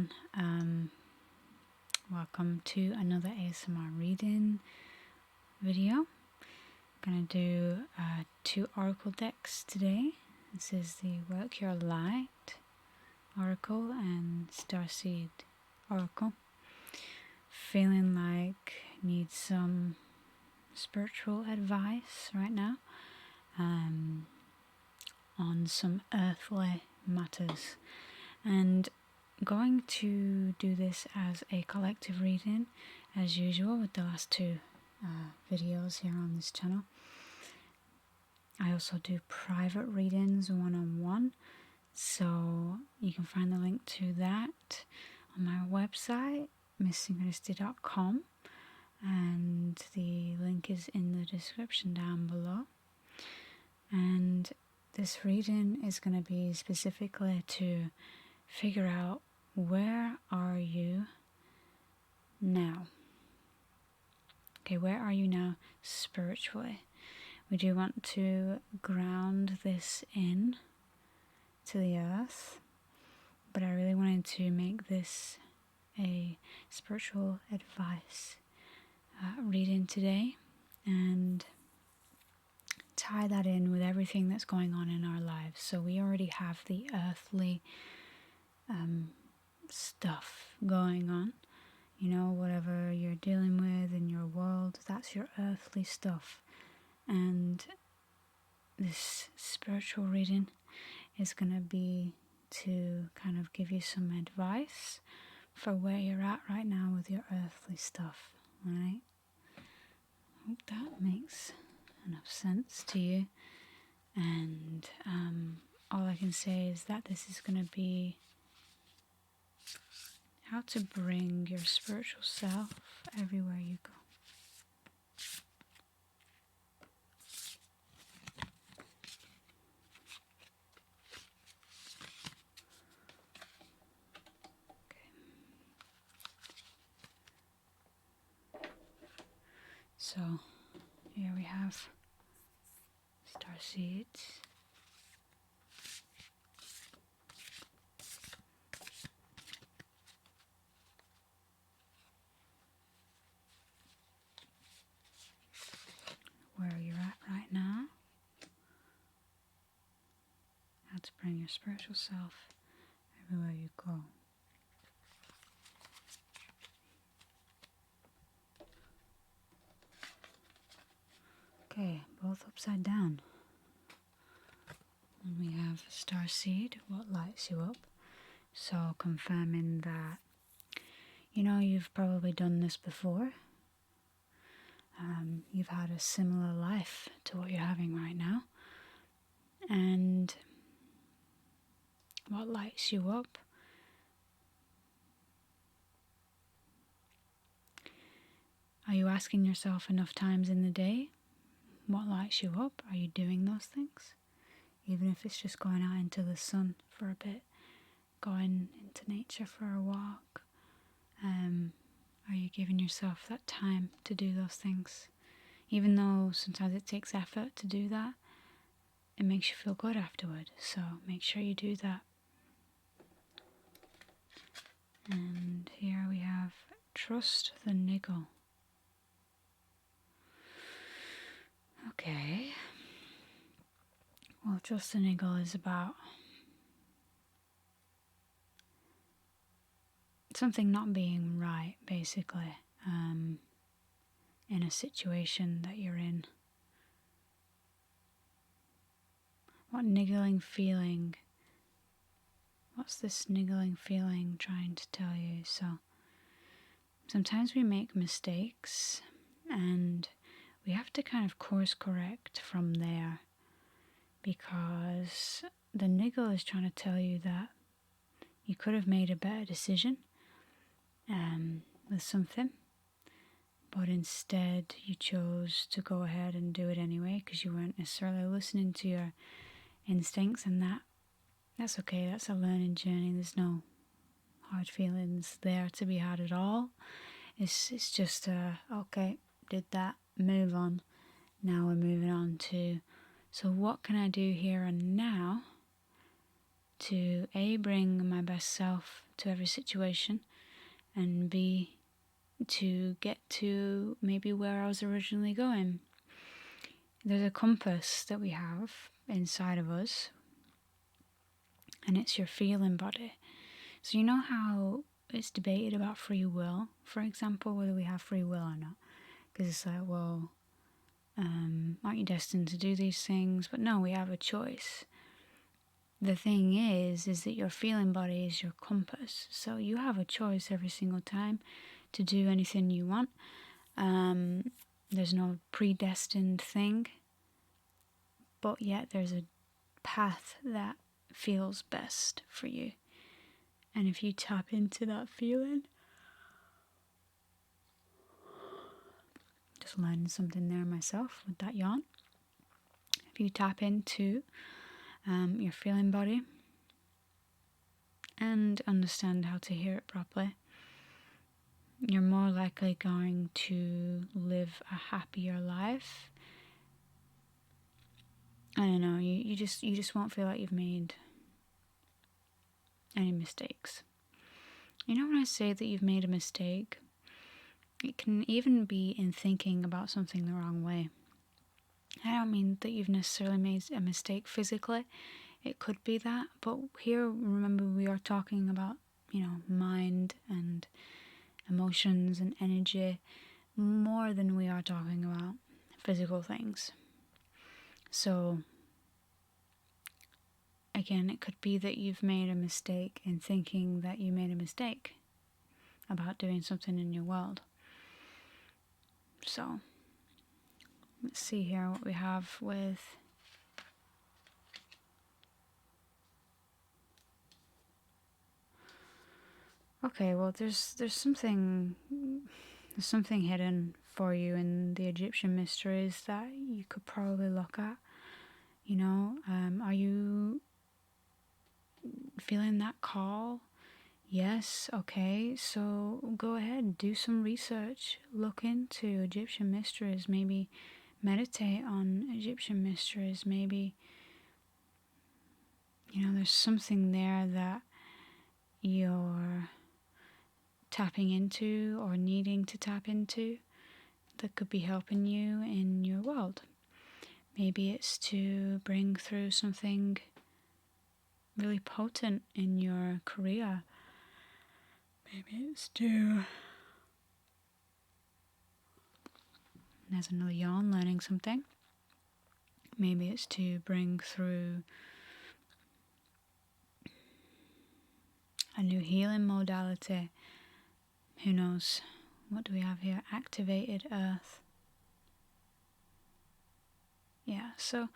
everyone. Welcome to another ASMR reading video. I'm gonna do 2 oracle decks today. This is the Work Your Light oracle and Starseed oracle. Feeling like need some spiritual advice right now on some earthly matters, and going to do this as a collective reading as usual with the last 2 videos here on this channel. I also do private readings one-on-one, so you can find the link to that on my website synchronicity.com, and the link is in the description down below. And this reading is going to be specifically to figure out, where are you now? Okay, where are you now spiritually? We do want to ground this in to the earth, but I really wanted to make this a spiritual advice reading today and tie that in with everything that's going on in our lives. So we already have the earthly stuff going on, you know, whatever you're dealing with in your world, that's your earthly stuff. And this spiritual reading is going to be to kind of give you some advice for where you're at right now with your earthly stuff. Alright, hope that makes enough sense to you. And all I can say is that this is going to be how to bring your spiritual self everywhere you go. Okay. So here we have Starseed. Where you're at right now. How to bring your spiritual self everywhere you go. Okay, both upside down. And we have Starseed, what lights you up. So confirming that, you know, you've probably done this before. You've had a similar life to what you're having right now. And what lights you up? Are you asking yourself enough times in the day, what lights you up? Are you doing those things? Even if it's just going out into the sun for a bit, going into nature for a walk. Are you giving yourself that time to do those things? Even though sometimes it takes effort to do that, it makes you feel good afterward. So make sure you do that. And here we have trust the niggle. Okay. Well, trust the niggle is about something not being right, basically, in a situation that you're in. What niggling feeling? What's this niggling feeling trying to tell you? So sometimes we make mistakes and we have to kind of course correct from there, because the niggle is trying to tell you that you could have made a better decision with something, but instead you chose to go ahead and do it anyway because you weren't necessarily listening to your instincts, and that's okay. That's a learning journey. There's no hard feelings there to be had at all. It's just okay, did that, move on. Now we're moving on to, so what can I do here and now to A, bring my best self to every situation, and B, to get to maybe where I was originally going. There's a compass that we have inside of us, and it's your feeling body. So you know how it's debated about free will, for example, whether we have free will or not? Because it's like, well, aren't you destined to do these things? But no, we have a choice. The thing is that your feeling body is your compass. So you have a choice every single time to do anything you want. There's no predestined thing, but yet there's a path that feels best for you. And if you tap into that feeling, just learning something there myself with that yawn. If you tap into your feeling body and understand how to hear it properly, you're more likely going to live a happier life. I don't know, you just won't feel like you've made any mistakes. You know, when I say that you've made a mistake, it can even be in thinking about something the wrong way. I don't mean that you've necessarily made a mistake physically. It could be that, but here, remember, we are talking about, mind and emotions and energy more than we are talking about physical things. So, again, it could be that you've made a mistake in thinking that you made a mistake about doing something in your world. So, let's see here what we have with okay, well, there's something hidden for you in the Egyptian mysteries that you could probably look at. Are you feeling that call? Yes, okay, so go ahead, do some research, look into Egyptian mysteries, maybe meditate on Egyptian mysteries, maybe, there's something there that you're tapping into or needing to tap into that could be helping you in your world. Maybe it's to bring through something really potent in your career. Maybe it's to... There's another yawn, learning something. Maybe it's to bring through a new healing modality. Who knows? What do we have here? Activated earth. Yeah, so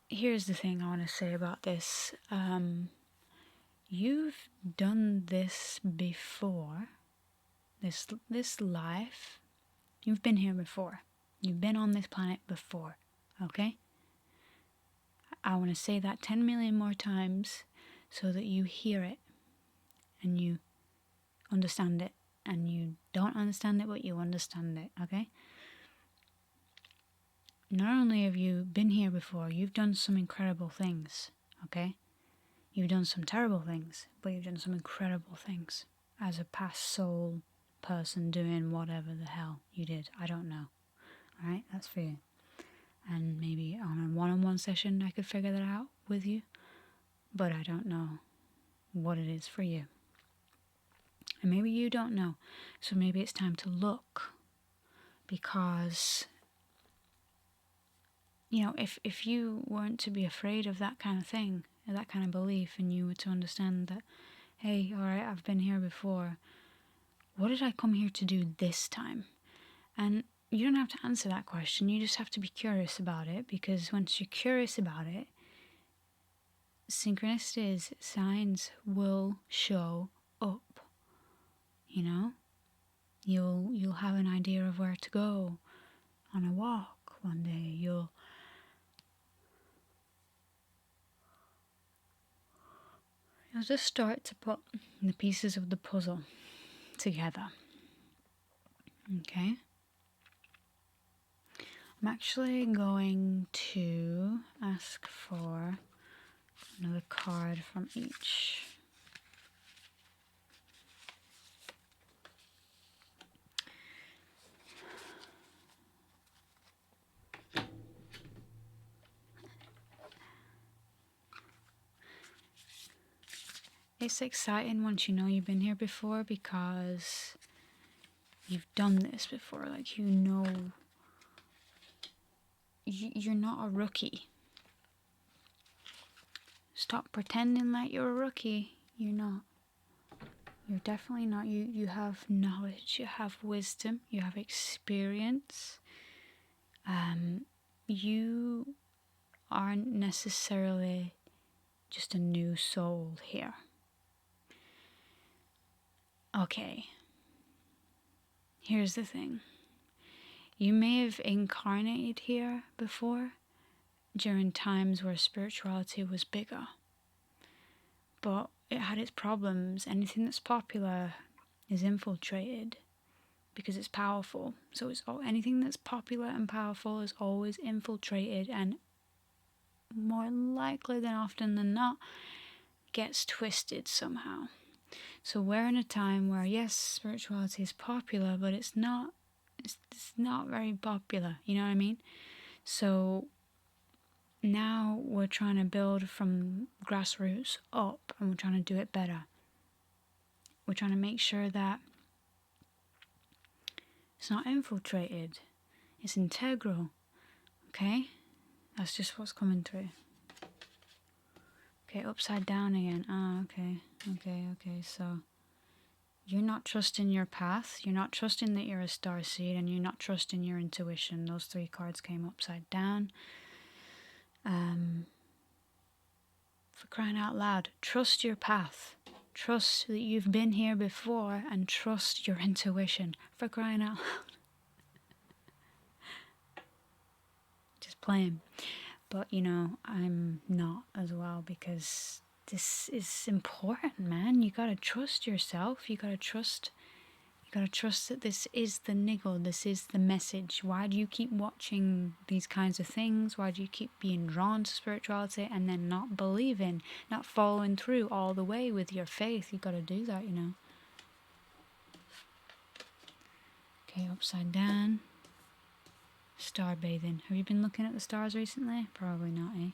here's the thing I want to say about this. You've done this before. This life, you've been here before. You've been on this planet before, okay? I want to say that 10 million more times so that you hear it and you understand it, and you don't understand it, but you understand it, okay? Not only have you been here before, you've done some incredible things, okay? You've done some terrible things, but you've done some incredible things as a past soul person doing whatever the hell you did. I don't know. Alright, that's for you. And maybe on a one-on-one session I could figure that out with you, but I don't know what it is for you. And maybe you don't know, so maybe it's time to look, because if you weren't to be afraid of that kind of thing, that kind of belief, and you were to understand that, hey, alright, I've been here before, what did I come here to do this time? And you don't have to answer that question, you just have to be curious about it, because once you're curious about it, synchronicities, signs will show up. You'll have an idea of where to go on a walk one day. You'll just start to put the pieces of the puzzle together. Okay? I'm actually going to ask for Another card from each. It's exciting once you know you've been here before because you've done this before. Like, you know, you're not a rookie. Stop pretending like you're a rookie. You're not. You're definitely not. You have knowledge, you have wisdom, you have experience. You aren't necessarily just a new soul here. Okay. Here's the thing. You may have incarnated here before during times where spirituality was bigger. But it had its problems. Anything that's popular is infiltrated because it's powerful. So it's anything that's popular and powerful is always infiltrated, and more likely than often than not gets twisted somehow. So we're in a time where, yes, spirituality is popular, but it's not very popular, you know what I mean? So now we're trying to build from grassroots up, and we're trying to do it better. We're trying to make sure that it's not infiltrated, it's integral, okay? That's just what's coming through. Okay, upside down again. Okay, so you're not trusting your path, you're not trusting that you're a starseed, and you're not trusting your intuition. Those three cards came upside down. For crying out loud, trust your path. Trust that you've been here before, and trust your intuition. For crying out loud. Just playing. But, you know, I'm not as well, because this is important, man. You gotta trust yourself. You gotta trust that this is the niggle, this is the message. Why do you keep watching these kinds of things? Why do you keep being drawn to spirituality and then not believing, not following through all the way with your faith? You gotta do that, you know. Okay, upside down. Star bathing. Have you been looking at the stars recently? Probably not, eh?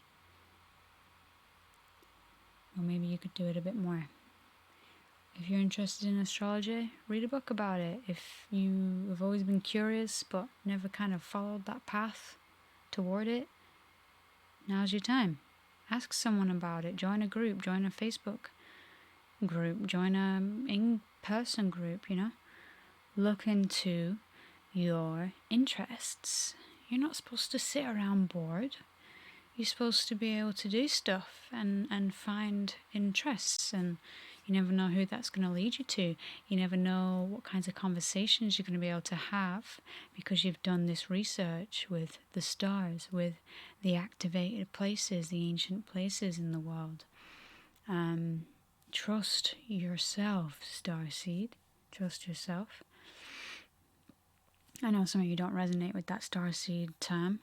Well, maybe you could do it a bit more. If you're interested in astrology, read a book about it. If you have always been curious but never kind of followed that path toward it, now's your time. Ask someone about it. Join a group. Join a Facebook group. Join a in-person group, you know. Look into your interests. You're not supposed to sit around bored. You're supposed to be able to do stuff and find interests, and you never know who that's going to lead you to. You never know what kinds of conversations you're going to be able to have because you've done this research with the stars, with the activated places, the ancient places in the world. Trust yourself, Starseed. Trust yourself. I know some of you don't resonate with that Starseed term.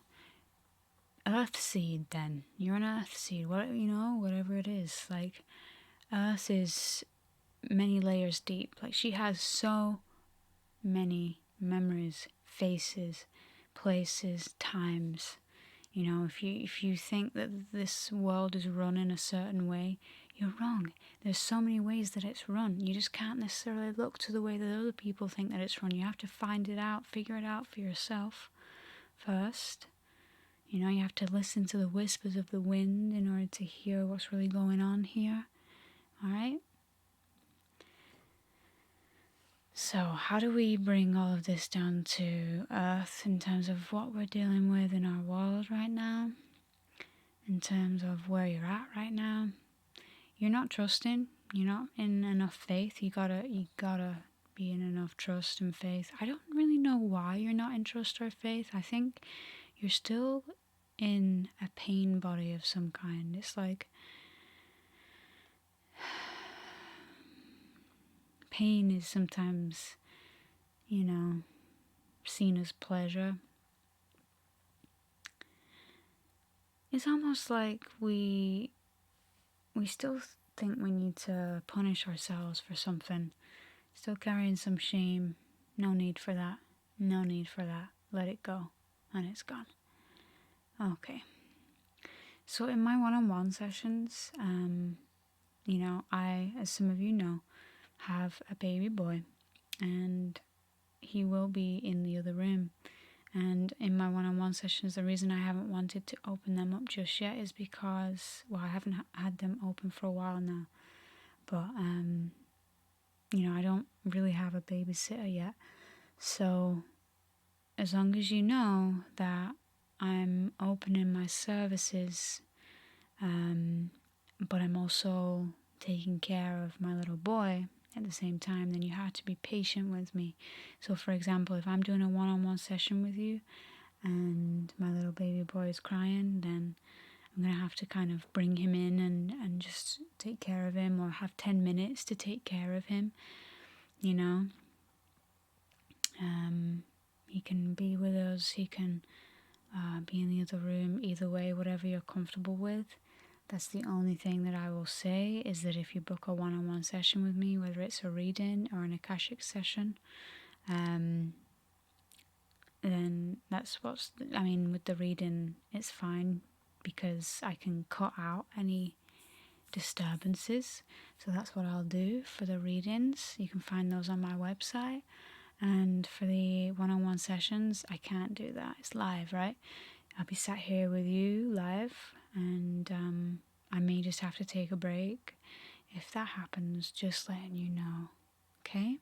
Earth seed, then. You're an earth seed. Whatever it is. Like, Earth is many layers deep. Like, she has so many memories, faces, places, times. You know, if you think that this world is run in a certain way, you're wrong. There's so many ways that it's run. You just can't necessarily look to the way that other people think that it's run. You have to find it out, figure it out for yourself first. You know, you have to listen to the whispers of the wind in order to hear what's really going on here. Alright? So, how do we bring all of this down to Earth in terms of what we're dealing with in our world right now? In terms of where you're at right now? You're not trusting. You're not in enough faith. You gotta be in enough trust and faith. I don't really know why you're not in trust or faith. I think you're still in a pain body of some kind. It's like pain is sometimes, you know, seen as pleasure. It's almost like we we still think we need to punish ourselves for something. Still carrying some shame. No need for that. No need for that. Let it go. And it's gone. Okay. So in my one-on-one sessions, you know, I, as some of you know, have a baby boy, and he will be in the other room. And in my one-on-one sessions, the reason I haven't wanted to open them up just yet is because, well, I haven't had them open for a while now. But, you know, I don't really have a babysitter yet. So as long as you know that I'm opening my services, but I'm also taking care of my little boy at the same time, then you have to be patient with me. So for example, if I'm doing a one-on-one session with you and my little baby boy is crying, then I'm going to have to kind of bring him in and just take care of him, or have 10 minutes to take care of him, you know. He can be with us, he can be in the other room, either way, whatever you're comfortable with. That's the only thing that I will say, is that if you book a one-on-one session with me, whether it's a reading or an Akashic session, then that's what's, I mean, with the reading, it's fine because I can cut out any disturbances. So that's what I'll do for the readings. You can find those on my website. And for the one-on-one sessions, I can't do that. It's live, right? I'll be sat here with you live, and I may just have to take a break. If that happens, just letting you know, okay?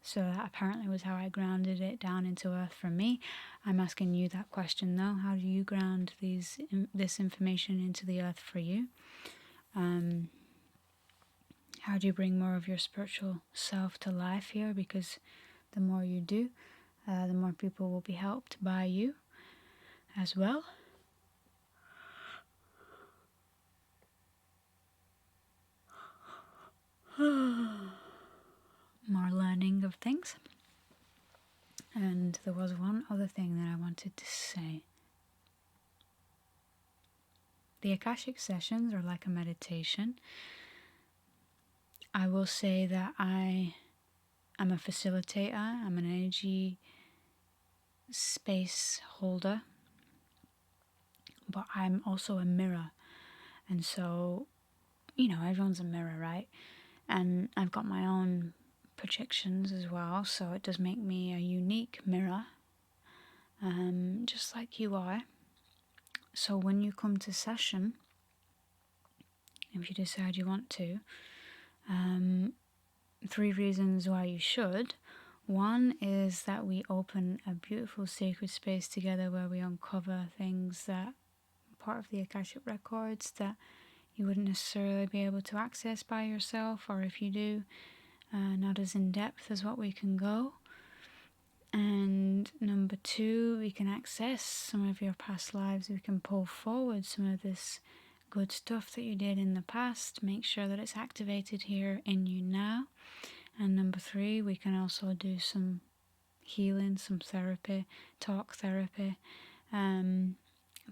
So that apparently was how I grounded it down into earth for me. I'm asking you that question though. How do you ground this information into the earth for you? How do you bring more of your spiritual self to life here? Because the more you do, the more people will be helped by you as well. More learning of things. And there was one other thing that I wanted to say. The Akashic sessions are like a meditation. I will say that I am a facilitator, I'm an energy space holder, but I'm also a mirror. And so, you know, everyone's a mirror, right? And I've got my own projections as well, so it does make me a unique mirror, just like you are. So when you come to session, if you decide you want to, 3 reasons why you should. One is that we open a beautiful sacred space together where we uncover things that are part of the Akashic records that you wouldn't necessarily be able to access by yourself, or if you do, not as in depth as what we can go. And number 2, we can access some of your past lives. We can pull forward some of this good stuff that you did in the past, make sure that it's activated here in you now. And number 3, we can also do some healing, some therapy, talk therapy,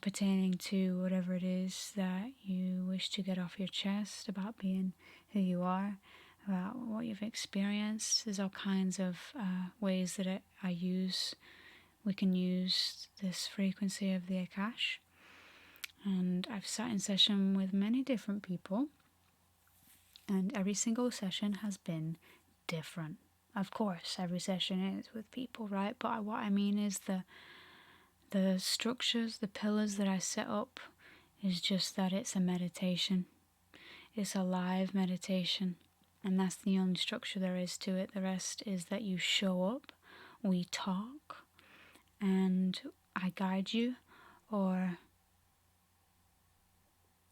pertaining to whatever it is that you wish to get off your chest about being who you are, about what you've experienced. There's all kinds of ways that we can use this frequency of the Akash. And I've sat in session with many different people, and every single session has been different. Of course, every session is with people, right? But what I mean is the structures, the pillars that I set up is just that it's a meditation. It's a live meditation. And that's the only structure there is to it. The rest is that you show up, we talk, and I guide you, or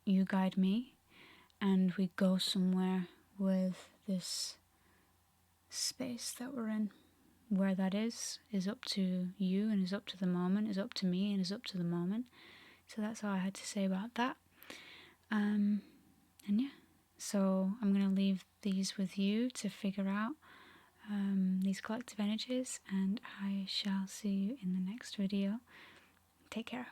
you guide me, and we go somewhere with this space that we're in. Where that is up to you, and is up to the moment, is up to me, and is up to the moment. So that's all I had to say about that. And yeah, so I'm going to leave these with you to figure out these collective energies, and I shall see you in the next video. Take care.